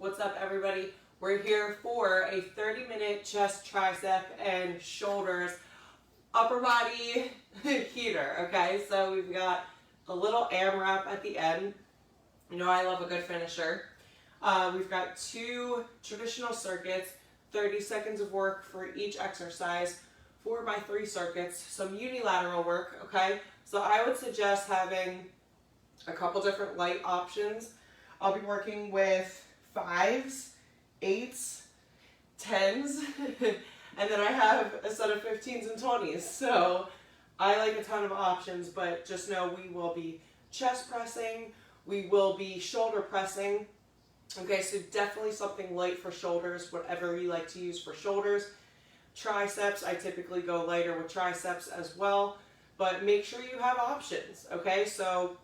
What's up, everybody? We're here for a 30-minute chest, tricep, and shoulders upper body heater, okay? So we've got a little AMRAP at the end. You know I love a good finisher. We've got 2 traditional circuits, 30 seconds of work for each exercise, 4x3 circuits, some unilateral work, okay? So I would suggest having a couple different light options. I'll be working with 5s, 8s, 10s, and then I have a set of 15s and 20s. So I like a ton of options, but just know we will be chest pressing, we will be shoulder pressing. Okay, so definitely something light for shoulders, whatever you like to use for shoulders. Triceps, I typically go lighter with triceps as well, but make sure you have options, okay? So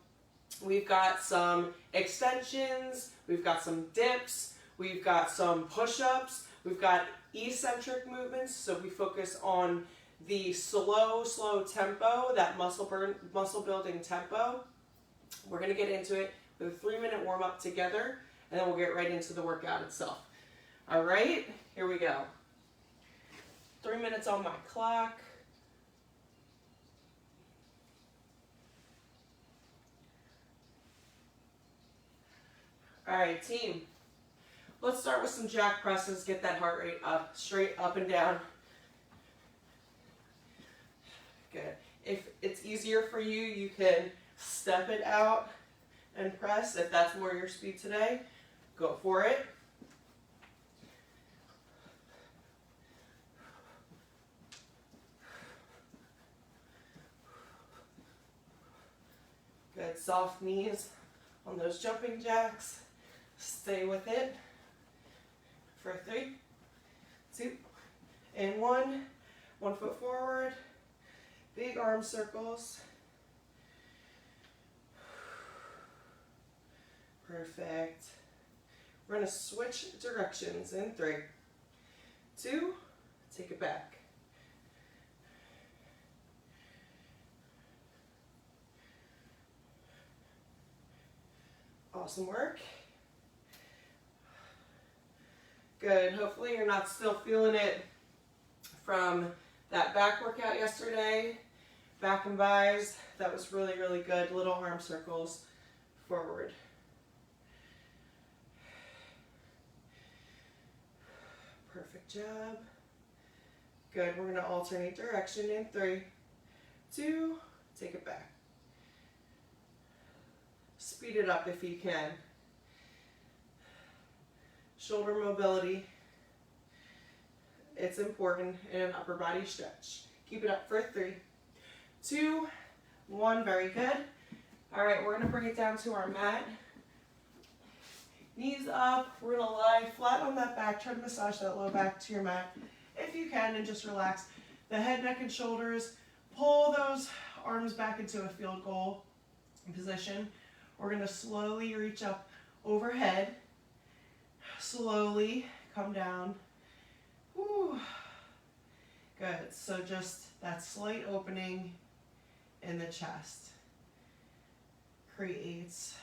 we've got some extensions, we've got some dips, we've got some push-ups, we've got eccentric movements, so we focus on the slow tempo, that muscle building tempo. We're gonna get into it with a 3-minute warm-up together, and then we'll get right into the workout itself. All right, here we go. 3 minutes on my clock. All right, team. Let's start with some jack presses. Get that heart rate up, straight up and down. Good. If it's easier for you, you can step it out and press. If that's more your speed today, go for it. Good, soft knees on those jumping jacks. Stay with it for 3, 2, and 1. 1 foot forward. Big arm circles. Perfect. We're going to switch directions in 3, 2, take it back. Awesome work. Good. Hopefully you're not still feeling it from that back workout yesterday. Back and bis. That was really, really good. Little arm circles forward. Perfect job. Good. We're going to alternate direction in 3, 2, take it back. Speed it up if you can. Shoulder mobility. It's important in an upper body stretch. Keep it up for 3, 2, 1. Very good. All right, we're going to bring it down to our mat. Knees up. We're going to lie flat on that back. Try to massage that low back to your mat if you can, and just relax the head, neck, and shoulders. Pull those arms back into a field goal position. We're going to slowly reach up overhead. Slowly come down. Whew. Good. So just that slight opening in the chest creates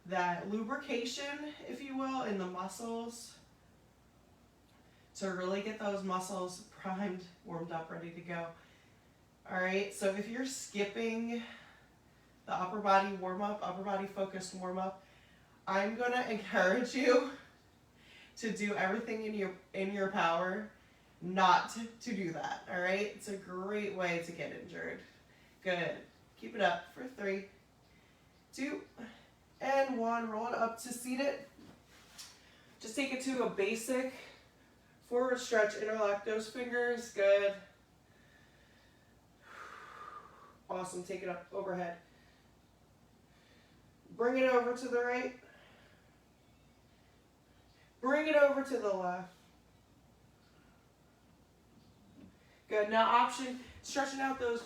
that lubrication, if you will, in the muscles to really get those muscles primed, warmed up, ready to go. All right. So if you're skipping the upper body warm-up, upper body focused warm-up, I'm going to encourage you to do everything in your power not to do that, all right? It's a great way to get injured. Good. Keep it up for 3, 2, and 1. Roll it up to seated. Just take it to a basic forward stretch. Interlock those fingers. Good. Awesome. Take it up overhead. Bring it over to the right. Bring it over to the left. Good. Now option, stretching out those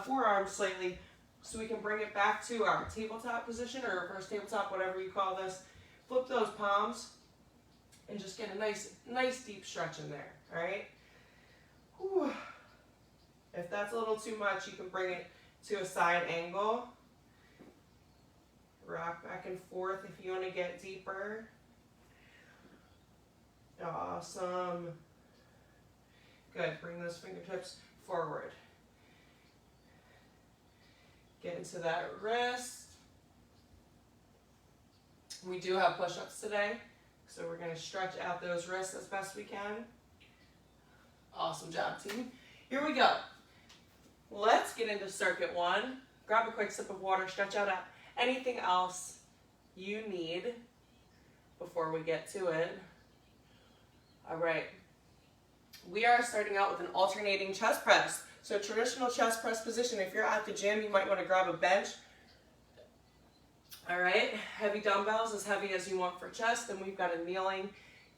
forearms slightly so we can bring it back to our tabletop position or reverse tabletop, whatever you call this. Flip those palms and just get a nice deep stretch in there, all right? Whew. If that's a little too much, you can bring it to a side angle. Rock back and forth if you want to get deeper. Awesome. Good. Bring those fingertips forward. Get into that wrist. We do have push-ups today, so we're going to stretch out those wrists as best we can. Awesome job, team. Here we go. Let's get into circuit one. Grab a quick sip of water, stretch out anything else you need before we get to it. All right. We are starting out with an alternating chest press. So traditional chest press position. If you're at the gym, you might want to grab a bench. All right, heavy dumbbells, as heavy as you want for chest. Then we've got a kneeling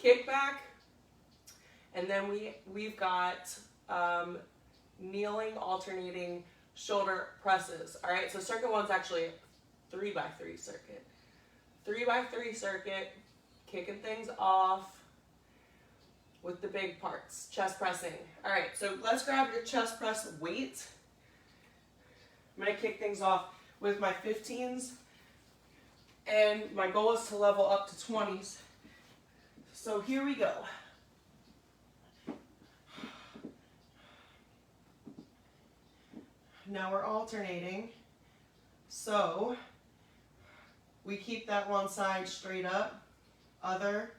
kickback. And then we've got kneeling alternating shoulder presses. All right, so circuit one's actually a 3x3 circuit. 3x3 circuit, kicking things off with the big parts, chest pressing. All right, so let's grab your chest press weight. I'm gonna kick things off with my 15s, and my goal is to level up to 20s. So here we go. Now we're alternating. So we keep that one side straight up, other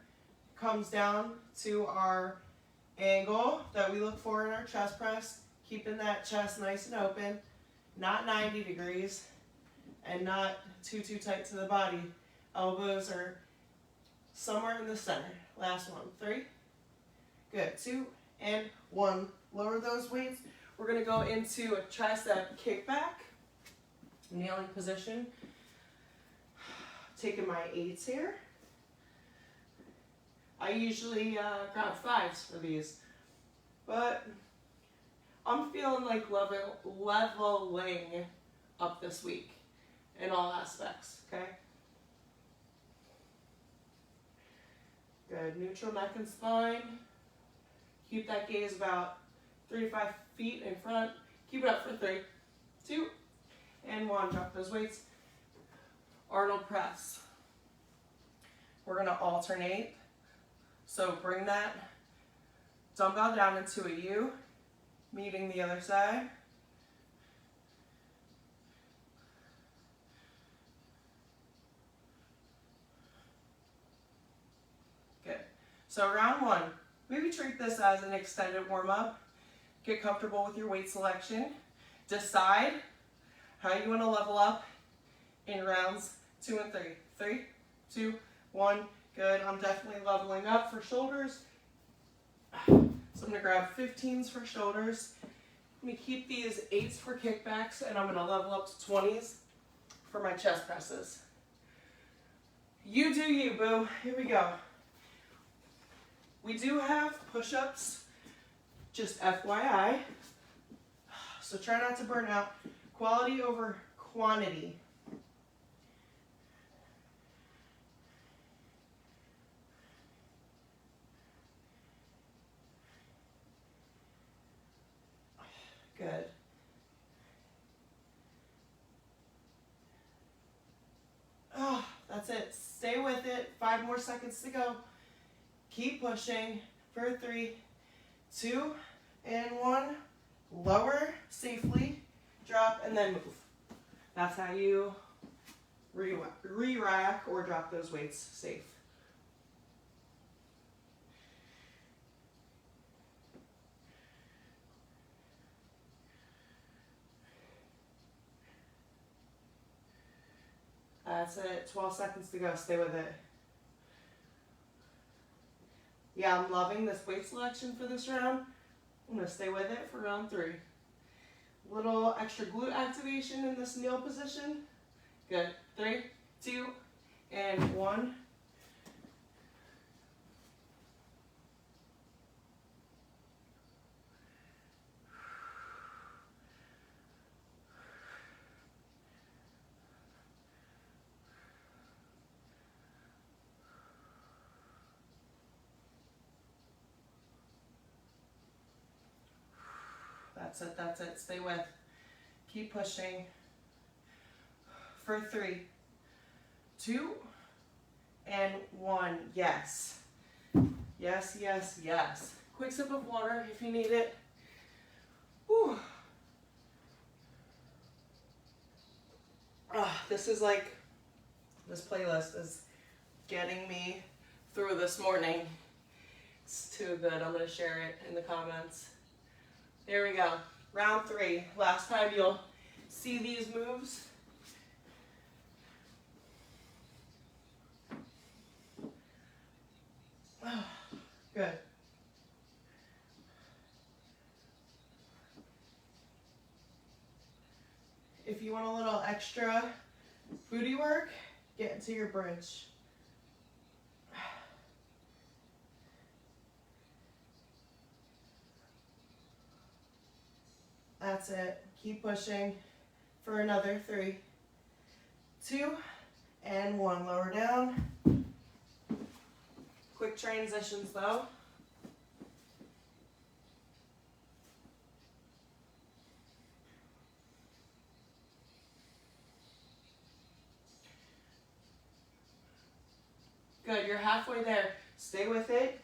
comes down to our angle that we look for in our chest press, keeping that chest nice and open, not 90 degrees and not too tight to the body. Elbows are somewhere in the center. Last one, 3, good, 2 and 1. Lower those weights. We're gonna go into a tricep kickback, kneeling position. Taking my 8s here. I usually grab 5s for these, but I'm feeling like leveling up this week in all aspects, okay? Good, neutral neck and spine. Keep that gaze about 3 to 5 feet in front. Keep it up for 3, 2, and 1. Drop those weights. Arnold press. We're gonna alternate. So bring that dumbbell down into a U, meeting the other side. Good. So round one, maybe treat this as an extended warm-up. Get comfortable with your weight selection. Decide how you want to level up in rounds 2 and 3. 3, 2, 1. Good. I'm definitely leveling up for shoulders. So I'm going to grab 15s for shoulders. Let me keep these 8s for kickbacks, and I'm going to level up to 20s for my chest presses. You do you, boo. Here we go. We do have push-ups, just FYI. So try not to burn out. Quality over quantity. Good. Oh, that's it. Stay with it. 5 more seconds to go. Keep pushing for 3, 2, and 1. Lower safely, drop, and then move. That's how you re-rack or drop those weights safe. That's it. 12 seconds to go. Stay with it. Yeah, I'm loving this weight selection for this round. I'm going to stay with it for round 3. Little extra glute activation in this kneel position. Good. 3, 2, and 1. That's it, that's it. Stay with. Keep pushing. For 3, 2, and 1. Yes. Yes, yes, yes. Quick sip of water if you need it. Whew. This is like, this playlist is getting me through this morning. It's too good. I'm going to share it in the comments. There we go. Round 3. Last time you'll see these moves. Good. If you want a little extra booty work, get into your bridge. That's it. Keep pushing for another 3, 2, and 1. Lower down. Quick transitions though. Good, you're halfway there. Stay with it.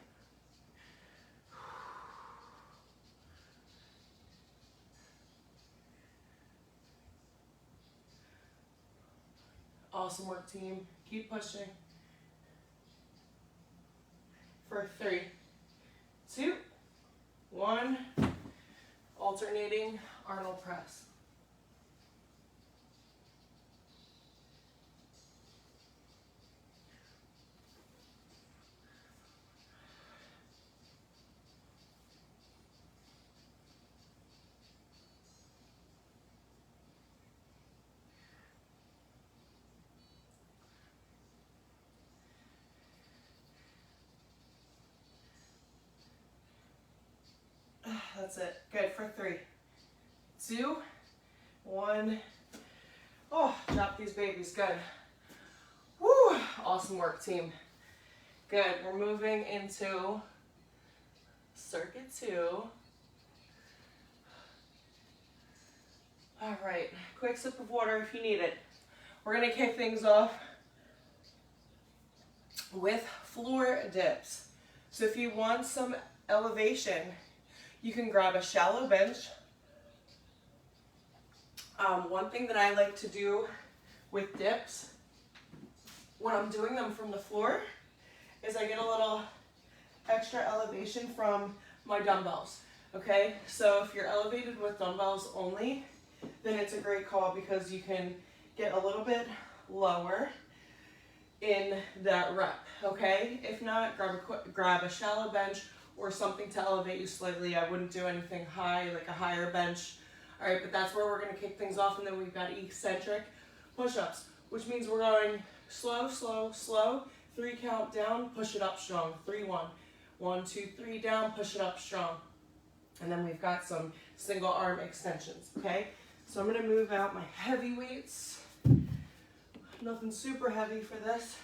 Awesome work, team. Keep pushing. For 3, 2, 1. Alternating Arnold press. That's it. Good for 3, 2, 1. Oh, drop these babies. Good. Woo! Awesome work, team. Good. We're moving into circuit 2. All right. Quick sip of water if you need it. We're going to kick things off with floor dips. So if you want some elevation, you can grab a shallow bench. One thing that I like to do with dips when I'm doing them from the floor is I get a little extra elevation from my dumbbells. Okay, so if you're elevated with dumbbells only, then it's a great call because you can get a little bit lower in that rep. Okay, if not, grab a shallow bench or something to elevate you slightly. I wouldn't do anything high, like a higher bench. All right, but that's where we're going to kick things off, and then we've got eccentric push-ups, which means we're going slow, slow, slow. 3 count down, push it up strong. 3, 1. 1, 2, 3 down, push it up strong. And then we've got some single arm extensions, okay? So I'm going to move out my heavy weights. Nothing super heavy for this.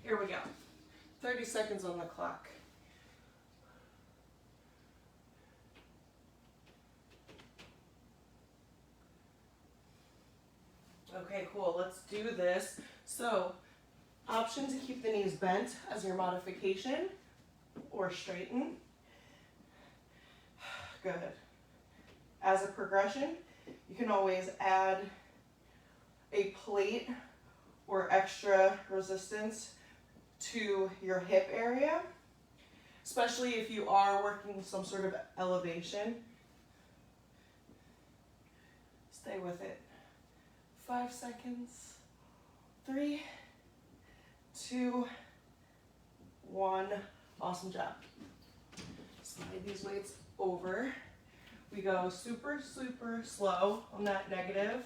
Here we go. 30 seconds on the clock. Okay, cool. Let's do this. So, option to keep the knees bent as your modification or straighten. Good. As a progression, you can always add a plate or extra resistance to your hip area, especially if you are working some sort of elevation. Stay with it. 5 seconds. 3, 2, 1. Awesome job. Slide these weights over. We go super, super slow on that negative.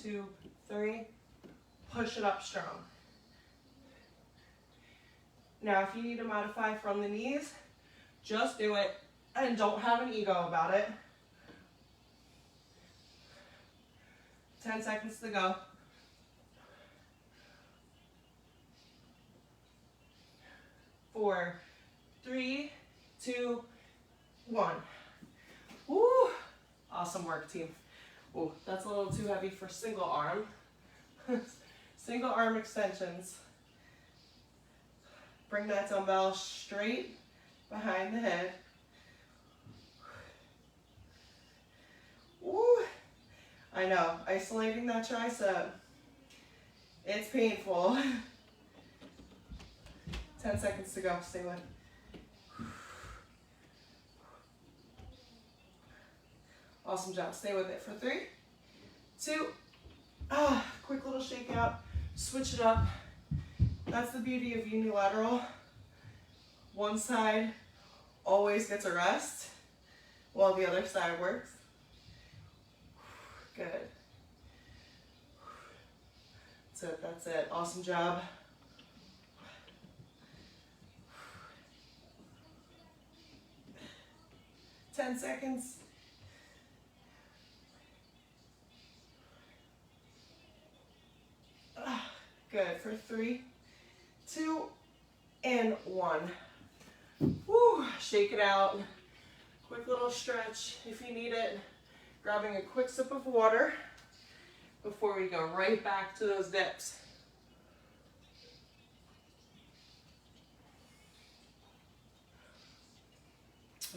2, 3. Push it up strong. Now, if you need to modify from the knees, just do it and don't have an ego about it. 10 seconds to go. 4, 3, 2, 1. Woo! Awesome work, team. Ooh, that's a little too heavy for single arm. Single arm extensions. Bring that dumbbell straight behind the head. Ooh, I know, isolating that tricep, it's painful. 10 seconds to go, stay with. Awesome job, stay with it for 3, 2, quick little shake out, switch it up. That's the beauty of unilateral. One side always gets a rest while the other side works. Good. That's it, awesome job. Ten seconds. Good, for 3, 2, and 1. Woo, shake it out. Quick little stretch if you need it. Grabbing a quick sip of water before we go right back to those dips.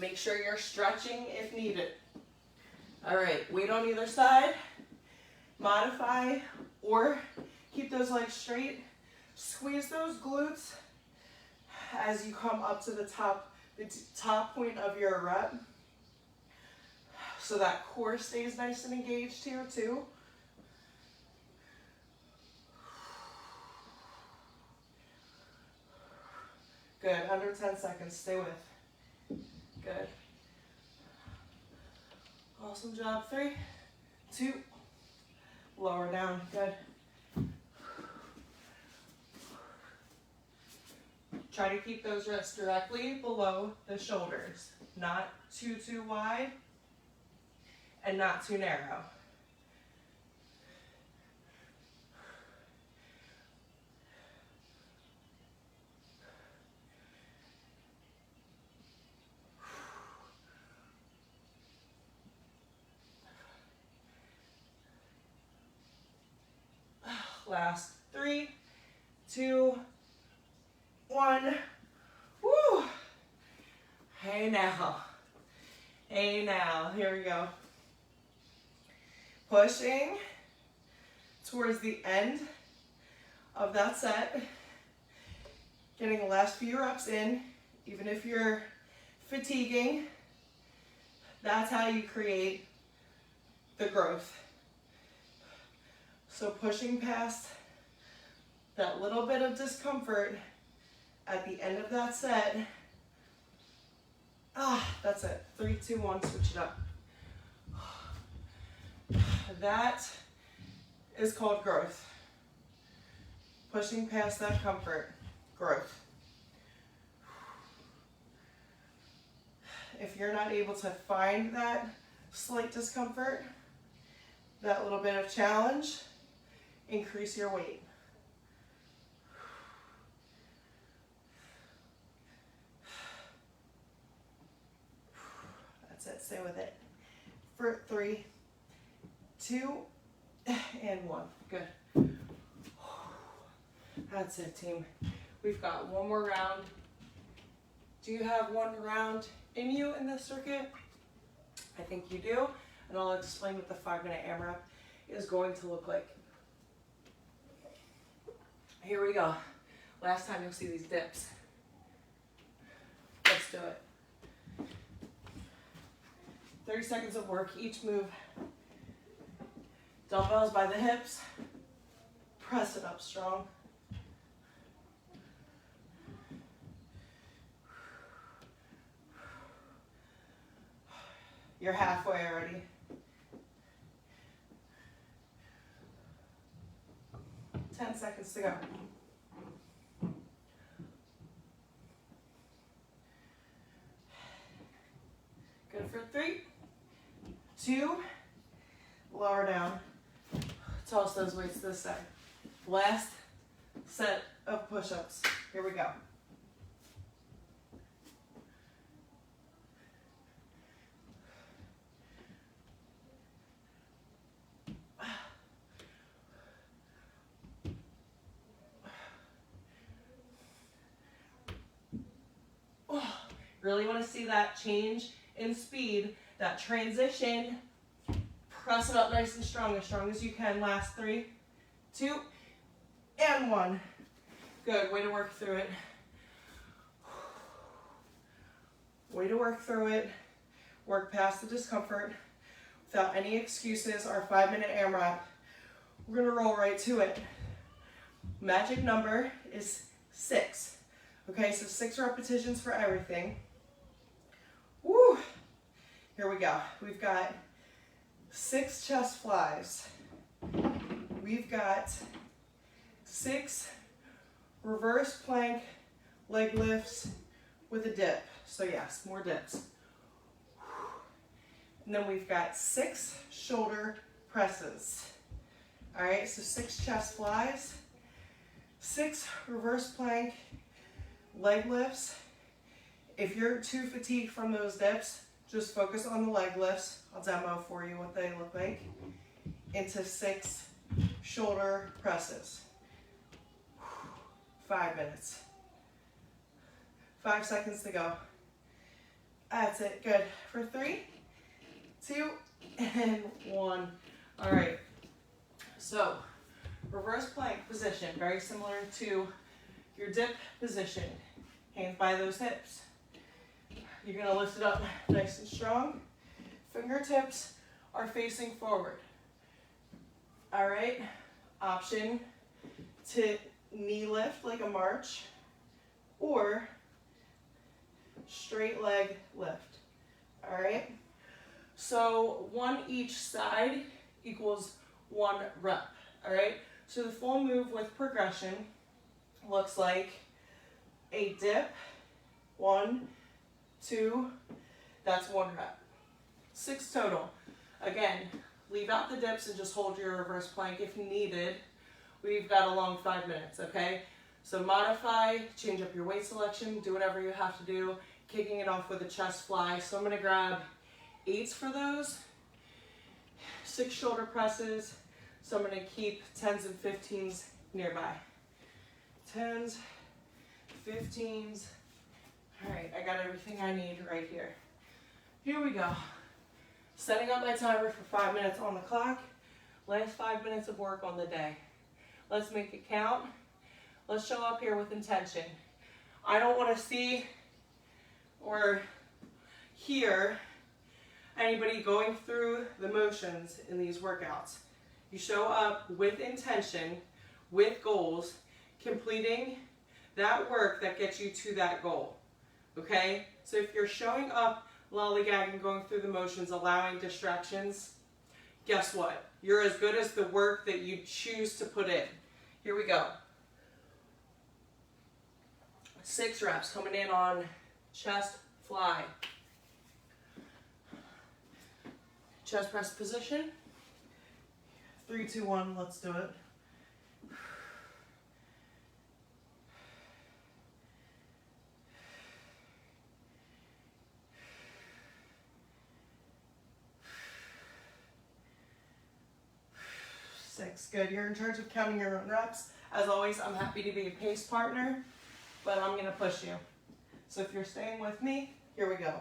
Make sure you're stretching if needed. All right, weight on either side. Modify or keep those legs straight. Squeeze those glutes as you come up to the top point of your rep. So that core stays nice and engaged here too. Good, under 10 seconds, stay with. Good. Awesome job, 3, 2, lower down, good. Try to keep those wrists directly below the shoulders, not too wide and not too narrow. Last 3, 2, 1. Woo! Hey now. Hey now. Here we go. Pushing towards the end of that set. Getting the last few reps in, even if you're fatiguing. That's how you create the growth. So pushing past that little bit of discomfort at the end of that set. That's it. 3, 2, 1, switch it up. That is called growth. Pushing past that comfort, growth. If you're not able to find that slight discomfort, that little bit of challenge, increase your weight. That's it, stay with it. For 3, 2, and 1. Good. That's it, team. We've got one more round. Do you have one round in you in this circuit? I think you do, and I'll explain what the 5-minute AMRAP is going to look like. Here we go. Last time you'll see these dips. Let's do it. 30 seconds of work, each move. Dumbbells by the hips. Press it up strong. You're halfway already. Ten seconds to go. Good for 3, 2, lower down. Toss those weights to the side. Last set of push-ups. Here we go. Really want to see that change in speed, that transition. Press it up nice and strong as you can. Last 3, 2, and 1. Good, way to work through it. Way to work through it. Work past the discomfort without any excuses. Our 5-minute AMRAP. We're gonna roll right to it. Magic number is 6. Okay, so 6 repetitions for everything. Woo! Here we go. We've got 6 chest flies. We've got 6 reverse plank leg lifts with a dip. So yes, more dips. And then we've got 6 shoulder presses. All right, so 6 chest flies, 6 reverse plank leg lifts. If you're too fatigued from those dips, just focus on the leg lifts. I'll demo for you what they look like. Into 6 shoulder presses. 5 minutes. 5 seconds to go. That's it, good. For 3, 2, and 1. All right, so reverse plank position, very similar to your dip position. Hands by those hips. You're gonna lift it up nice and strong. Fingertips are facing forward. All right, option to knee lift like a march or straight leg lift. All right, so 1 each side equals 1 rep. All right, so the full move with progression looks like a dip, 1, 2, that's 1 rep. 6 total. Again, leave out the dips and just hold your reverse plank if needed. We've got a long 5 minutes, okay? So modify, change up your weight selection, do whatever you have to do, kicking it off with a chest fly. So I'm gonna grab 8s for those, 6 shoulder presses. So I'm gonna keep 10s and 15s nearby. 10s, 15s. All right, I got everything I need right here. Here we go. Setting up my timer for 5 minutes on the clock. Last 5 minutes of work on the day. Let's make it count. Let's show up here with intention. I don't want to see or hear anybody going through the motions in these workouts. You show up with intention, with goals, completing that work that gets you to that goal. Okay? So if you're showing up lollygagging, going through the motions, allowing distractions, guess what? You're as good as the work that you choose to put in. Here we go. 6 reps coming in on chest fly. Chest press position. 3, 2, 1, let's do it. Six, good. You're in charge of counting your own reps. As always, I'm happy to be a pace partner, but I'm gonna push you. So if you're staying with me, here we go.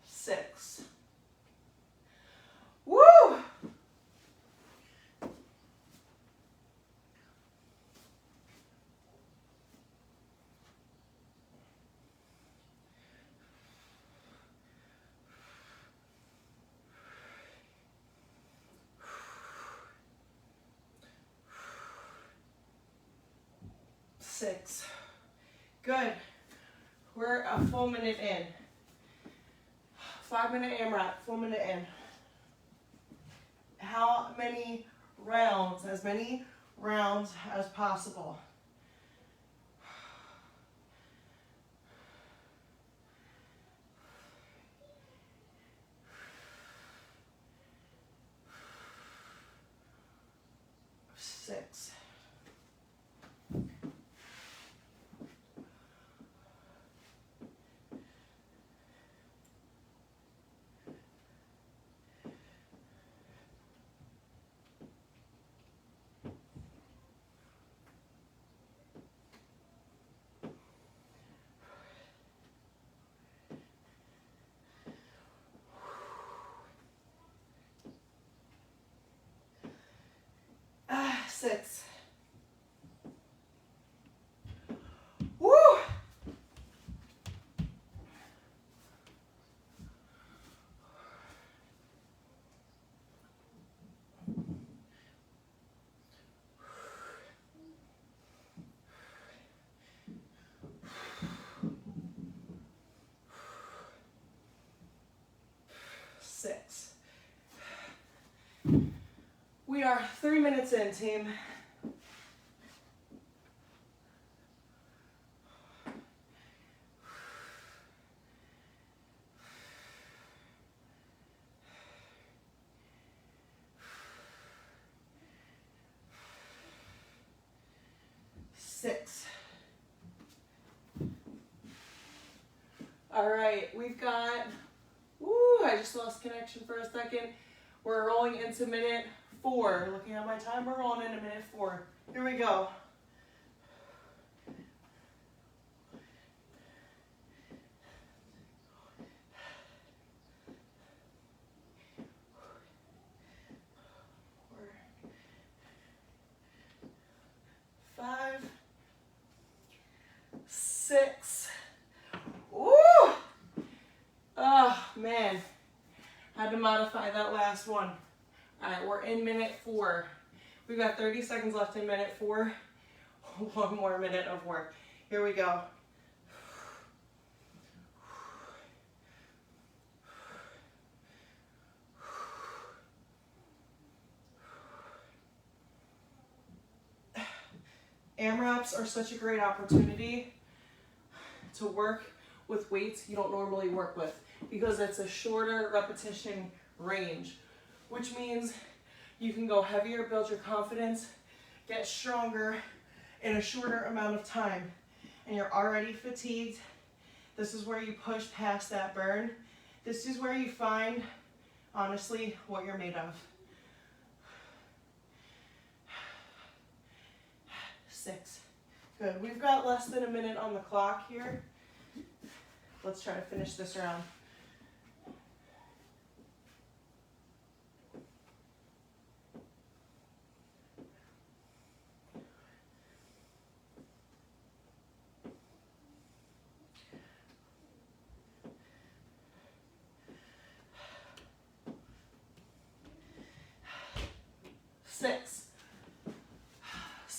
Six. Woo! Six. Good. We're a full minute in. 5 minute AMRAP, full minute in. How many rounds? As many rounds as possible. Six. 6. Woo! 6. We are 3 minutes in, team. All right, we've got, I just lost connection for a second. We're rolling into minute 4. Looking at my time, we're rolling into minute 4. Here we go. Five, 6. Ooh! Oh, man. Had to modify that last one. All right, we're in minute 4. We've got 30 seconds left in minute 4. 1 more minute of work. Here we go. AMRAPs are such a great opportunity to work with weights you don't normally work with because it's a shorter repetition range, which means you can go heavier, build your confidence, get stronger in a shorter amount of time. And you're already fatigued. This is where you push past that burn. This is where you find, honestly, what you're made of. 6. Good. We've got less than a minute on the clock here. Let's try to finish this round.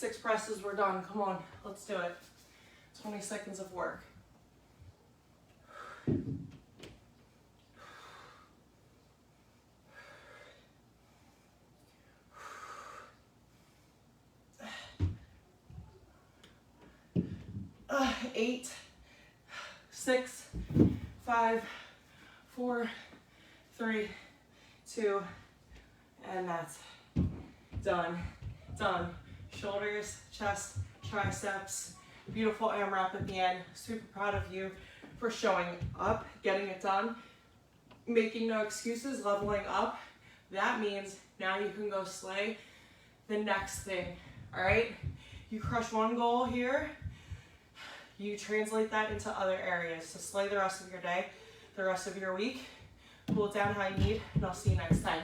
Six presses, we're done. Come on, let's do it. 20 seconds of work. Eight, 6, 5, 4, 3, 2, and that's done. Done. Shoulders, chest, triceps, beautiful AMRAP at the end. Super proud of you for showing up, getting it done, making no excuses, leveling up. That means now you can go slay the next thing, all right? You crush one goal here, you translate that into other areas. So slay the rest of your day, the rest of your week. Pull it down how you need, and I'll see you next time.